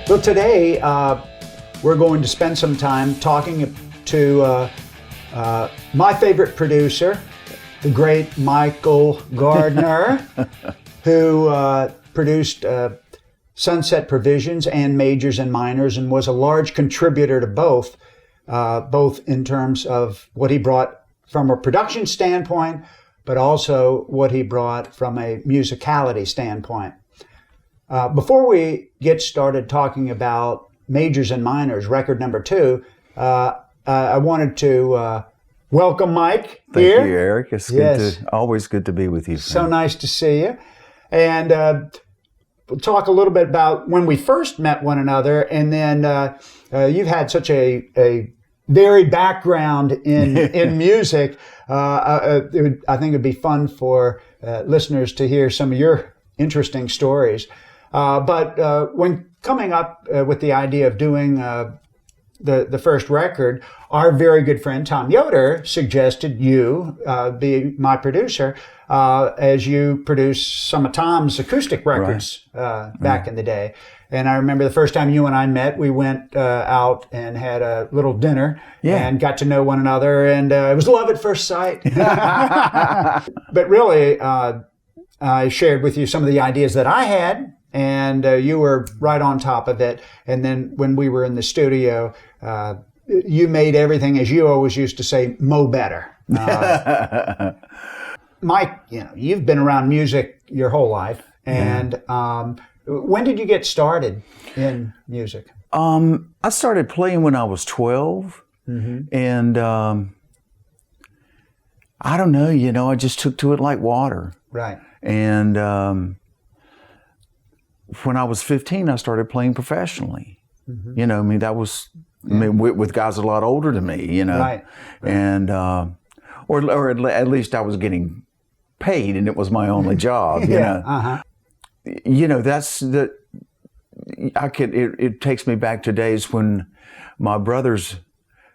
So today, we're going to spend some time talking to my favorite producer, the great Michael Gardner, who produced Sunset Provisions and Majors and Minors, and was a large contributor to both in terms of what he brought from a production standpoint, but also what he brought from a musicality standpoint. Before we get started talking about Majors and Minors, record number 2, I wanted to welcome Mike here. Thank you, Eric. It's always good to be with you. So nice to see you. And we'll talk a little bit about when we first met one another, and then you've had such a varied background in music. I think it'd be fun for listeners to hear some of your interesting stories. But when coming up with the idea of doing the first record, our very good friend Tom Yoder suggested you be my producer, as you produced some of Tom's acoustic records back in the day. And I remember the first time you and I met, we went out and had a little dinner and got to know one another, and it was love at first sight. But really, I shared with you some of the ideas that I had, and you were right on top of it. And then when we were in the studio, you made everything, as you always used to say, mo better. Mike, you've been around music your whole life, and when did you get started in music? I started playing when I was 12, and I don't know, I just took to it like water. Right. And when I was 15, I started playing professionally. That was with guys a lot older than me, Right. And or at least I was getting paid, and it was my only job. That's the. It takes me back to days when my brother's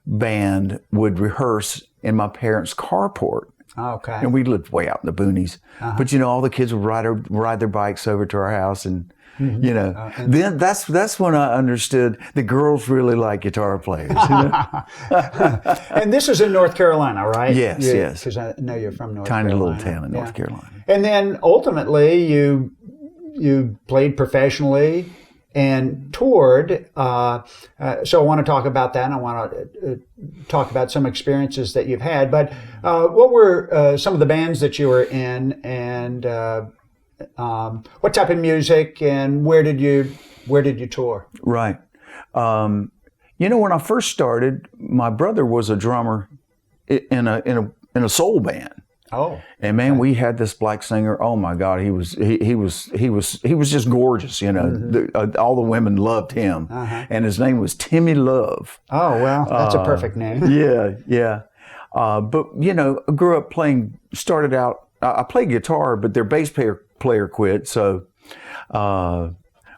band would rehearse in my parents' carport. Okay. And we lived way out in the boonies. But all the kids would ride their bikes over to our house, and then that's when I understood the girls really like guitar players. And this is in North Carolina, right? Yes, yes. Because I know you're from North Carolina. Tiny little town in North Carolina. And then ultimately you played professionally and toured. So I want to talk about that, and I want to talk about some experiences that you've had. But what were some of the bands that you were in, and what type of music, and where did you tour? Right. When I first started, my brother was a drummer in a soul band. Oh. And man, we had this black singer. Oh my God, he was just gorgeous. All the women loved him, and his name was Timmy Love. Oh well, that's a perfect name. Yeah. But I grew up playing. Started out. I played guitar, but their bass player quit. So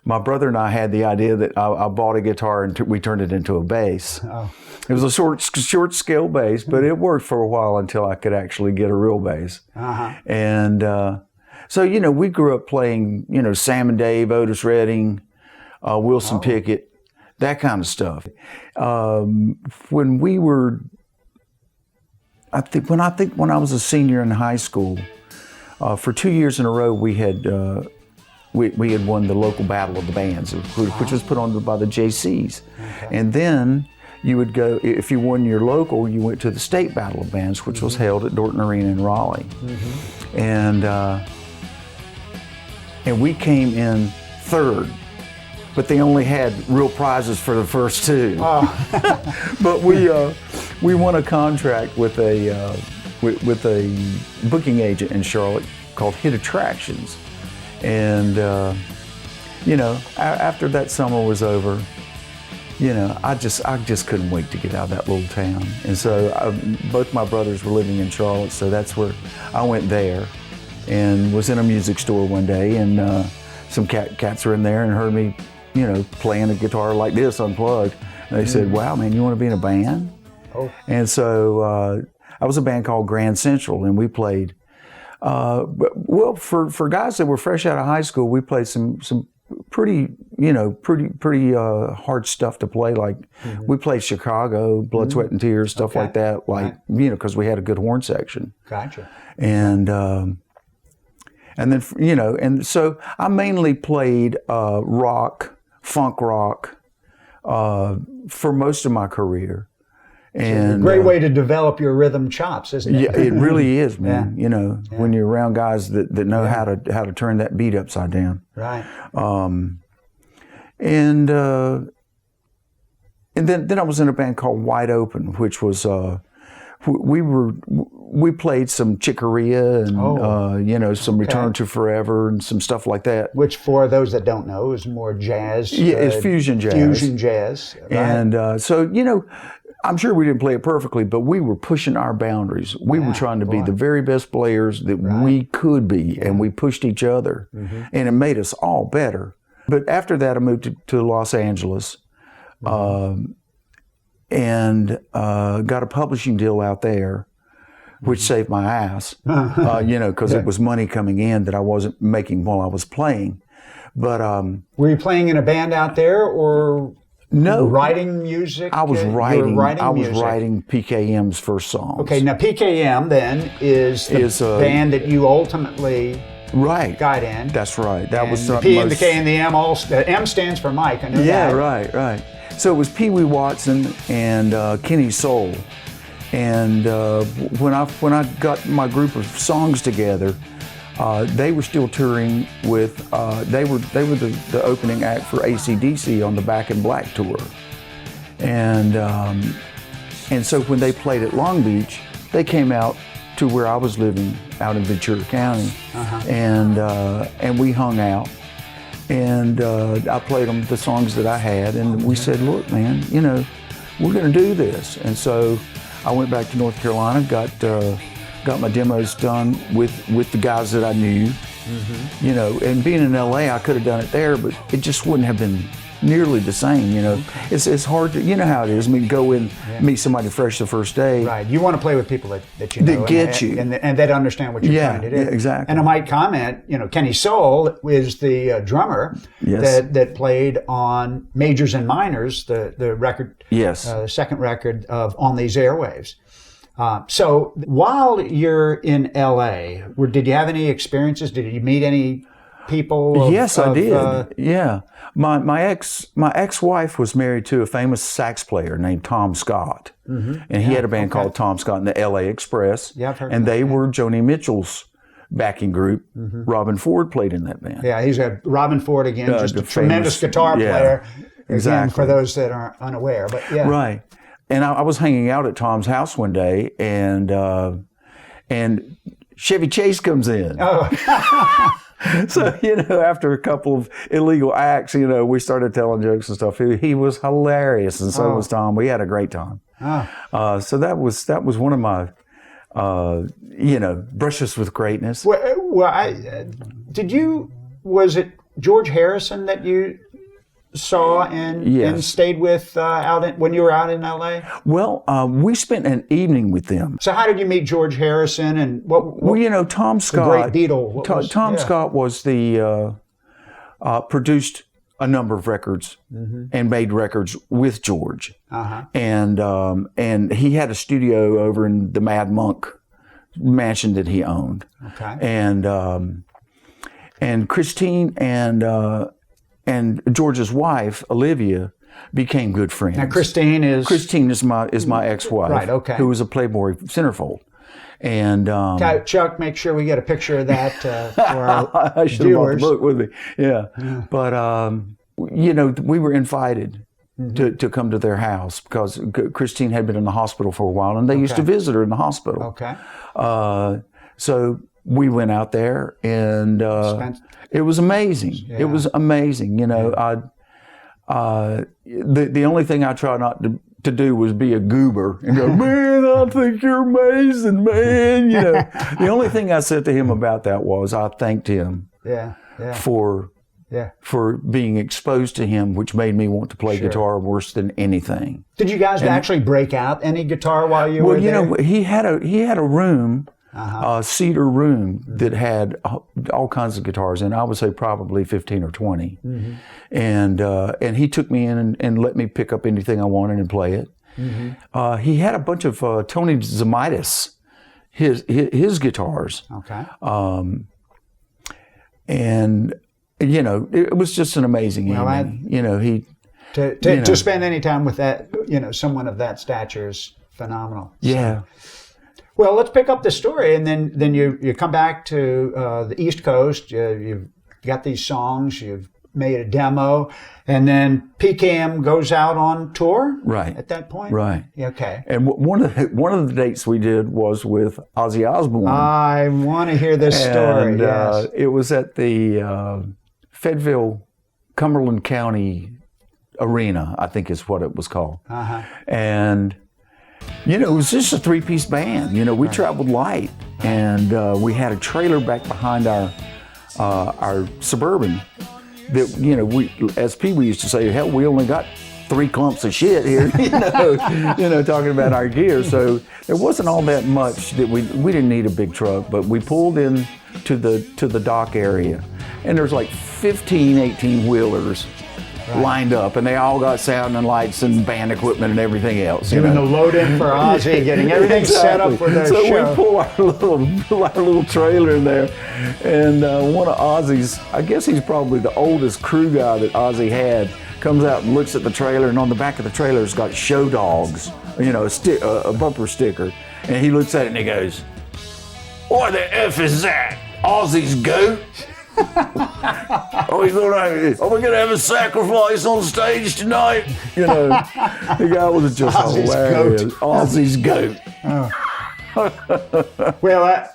my brother and I had the idea that I bought a guitar and we turned it into a bass. Oh. It was a short scale bass, but it worked for a while until I could actually get a real bass. And so we grew up playing Sam and Dave, Otis Redding, Wilson Pickett, that kind of stuff. When we were, when I was a senior in high school, for 2 years in a row we had won the local battle of the bands, which was put on by the JCs. And then you would go, if you won your local, you went to the state battle of bands, which was held at Dorton Arena in Raleigh. And we came in third, but they only had real prizes for the first 2. But we won a contract with a booking agent in Charlotte called Hit Attractions. And, after that summer was over, I just couldn't wait to get out of that little town. And so both my brothers were living in Charlotte, so that's where I went there, and was in a music store one day, and some cats were in there and heard me, playing a guitar like this unplugged. And they said, "Wow, man, you want to be in a band?" Oh. And so I was a band called Grand Central, and we played. For guys that were fresh out of high school, we played some pretty hard stuff to play. Like we played Chicago, Blood, Sweat and Tears, stuff like that. Like because we had a good horn section. Gotcha. And then and so I mainly played rock, funk rock, for most of my career. And great way to develop your rhythm chops, isn't it? Yeah, it really is, man. When you're around guys that know how to turn that beat upside down. Right. And then I was in a band called Wide Open, which was we played some Chicoria and some Return to Forever and some stuff like that. Which, for those that don't know, is more jazz. Yeah, it's fusion jazz. Fusion jazz. Right? And so I'm sure we didn't play it perfectly, but we were pushing our boundaries. We were trying to be the very best players that we could be, and we pushed each other, and it made us all better. But after that, I moved to Los Angeles, and got a publishing deal out there, which saved my ass, because it was money coming in that I wasn't making while I was playing. But were you playing in a band out there, or no writing music? I was writing. I was music. writing PKM's first songs. Okay, now PKM then is the band that you ultimately got in. That's right. That was the P and the K and the M. M stands for Mike. I know that. Yeah, right. So it was Pee Wee Watson and Kenny Soul, and when I got my group of songs together, they were still touring with. They were the opening act for AC/DC on the Back in Black tour, and so when they played at Long Beach, they came out to where I was living out in Ventura County, and we hung out. And I played them the songs that I had, and we said, "Look, man, we're going to do this." And so I went back to North Carolina, got my demos done with the guys that I knew, And being in LA, I could have done it there, but it just wouldn't have been nearly the same. It's hard to, you know how it is. I mean, go in, meet somebody fresh the first day. Right. You want to play with people that you know. That get you. And that understand what you're trying to do. Yeah, exactly. And I might comment, Kenny Soul is the drummer that played on Majors and Minors, the record, the second record of On These Airwaves. So while you're in LA, did you have any experiences? Did you meet any people? Yes, I did. Yeah. My ex-wife was married to a famous sax player named Tom Scott. Mm-hmm. And he had a band called Tom Scott and the LA Express. Yeah, I've heard of that. They were Joni Mitchell's backing group. Mm-hmm. Robin Ford played in that band. Yeah, he's a Robin Ford again, just a tremendous guitar player. Again, for those that are unaware. But yeah. Right. And I was hanging out at Tom's house one day, and Chevy Chase comes in. Oh. So, after a couple of illegal acts, we started telling jokes and stuff. He was hilarious, and so was Tom. We had a great time. Oh. So that was one of my, brushes with greatness. Was it George Harrison that you saw and stayed with when you were out in LA? Well, we spent an evening with them. So how did you meet George Harrison and what Tom Scott, the great Beatle. Tom Scott was the produced a number of records and made records with George. Uh-huh. And he had a studio over in the Mad Monk mansion that he owned. Okay. And Christine and George's wife, Olivia, became good friends. Now, Christine is my ex-wife, right? Okay. Who was a Playboy centerfold, and Chuck, make sure we get a picture of that for our I should have brought the book with me. Yeah. But we were invited to come to their house because Christine had been in the hospital for a while, and they used to visit her in the hospital. Okay. So we went out there, and it was amazing. Yeah. It was amazing. The only thing I try not to do was be a goober and go, man, I think you're amazing, man. The only thing I said to him about that was I thanked him for being exposed to him, which made me want to play guitar worse than anything. Did you guys actually break out any guitar while you were there? He had a room cedar room that had all kinds of guitars in. I would say probably 15 or 20. And he took me in and let me pick up anything I wanted and play it. He had a bunch of Tony Zamitis, his guitars. Okay. And it was just an amazing evening. To spend any time with that, someone of that stature is phenomenal. Yeah. So, well, let's pick up the story, and then you come back to the East Coast. You've got these songs. You've made a demo, and then PKM goes out on tour. Right. At that point. Right. Okay. And one of the dates we did was with Ozzy Osbourne. I want to hear this story. And yes. It was at the Fayetteville, Cumberland County Arena, I think is what it was called. And it was just a three-piece band. We traveled light, and we had a trailer back behind our Suburban. That we, as Pee-wee used to say, hell, we only got 3 clumps of shit here. Talking about our gear. So there wasn't all that much that we didn't need a big truck, but we pulled in to the dock area, and there's like 15, 18 wheelers. Lined up, and they all got sound and lights and band equipment and everything else. Doing the load in for Ozzy, getting everything set up for their show. So we pull our little trailer in there, and one of Ozzy's, I guess he's probably the oldest crew guy that Ozzy had, comes out and looks at the trailer, and on the back of the trailer has got Show Dogs, a bumper sticker, and he looks at it and he goes, "What the F is that? Ozzy's goat?" Are we gonna have a sacrifice on stage tonight? The guy was just Ozzy's hilarious. goat. Ozzy's goat. Well,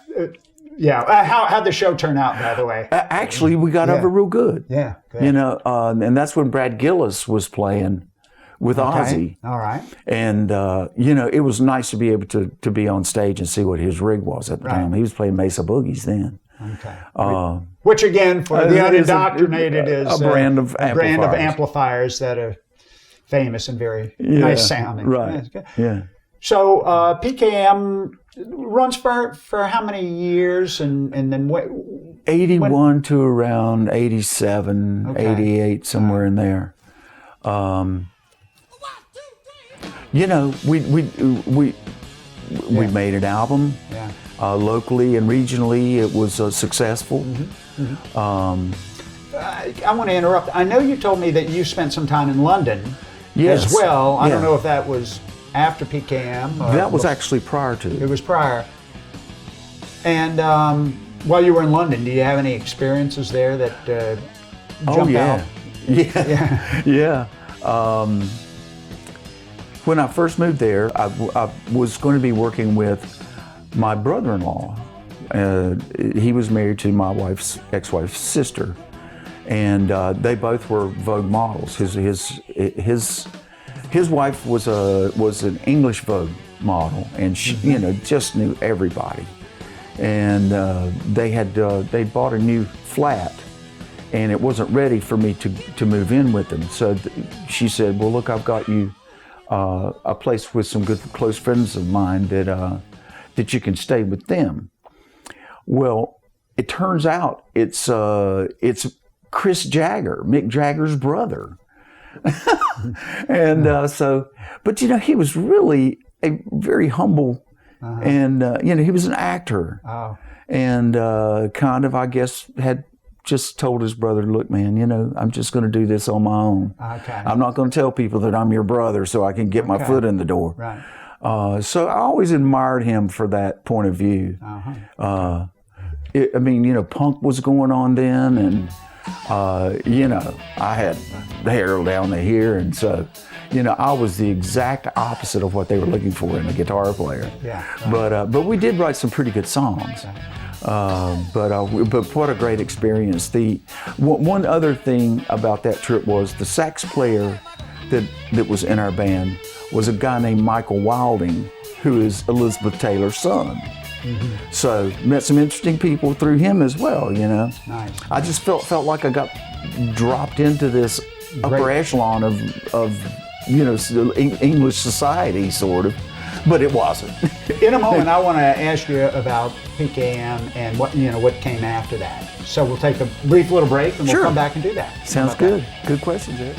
how'd the show turn out, by the way? Actually, we got over real good. Yeah. Good. And that's when Brad Gillis was playing with Ozzy. All right. And it was nice to be able to be on stage and see what his rig was at the time. He was playing Mesa Boogies then. Okay. Which again, for the unindoctrinated, is a brand of amplifiers that are famous and very nice sounding. Right. Yeah. So PKM runs for how many years, and then what? 81 to around 87, 88, somewhere in there. We made an album. Yeah. Locally and regionally, it was successful. I want to interrupt. I know you told me that you spent some time in London as well. I don't know if that was after PKM. That was actually prior to. It was prior. And while you were in London, do you have any experiences there that jump out? Yeah. When I first moved there, I was going to be working with my brother-in-law. He was married to my ex-wife's sister, and they both were Vogue models. His wife was an English Vogue model, and she just knew everybody. And they bought a new flat, and it wasn't ready for me to move in with them. So she said, "Well, look, I've got you a place with some good close friends of mine that you can stay with them." Well, it turns out it's Chris Jagger, Mick Jagger's brother. And but he was really a very humble, and he was an actor. And kind of, I guess, had just told his brother, "Look, man, I'm just going to do this on my own. Okay. I'm not going to tell people that I'm your brother so I can get my foot in the door." Right. So I always admired him for that point of view. Punk was going on then, and I had the hair down to here, and so I was the exact opposite of what they were looking for in a guitar player. Yeah. Right. But we did write some pretty good songs. But what a great experience. The one other thing about that trip was the sax player that was in our band was a guy named Michael Wilding, who is Elizabeth Taylor's son. So met some interesting people through him as well. Nice. I just felt like I got dropped into this upper echelon of English society, sort of, but it wasn't. In a moment, I want to ask you about Peak AM and what came after that. So we'll take a brief little break, and we'll Sure. come back and do that. Sounds good. Good questions, Eric.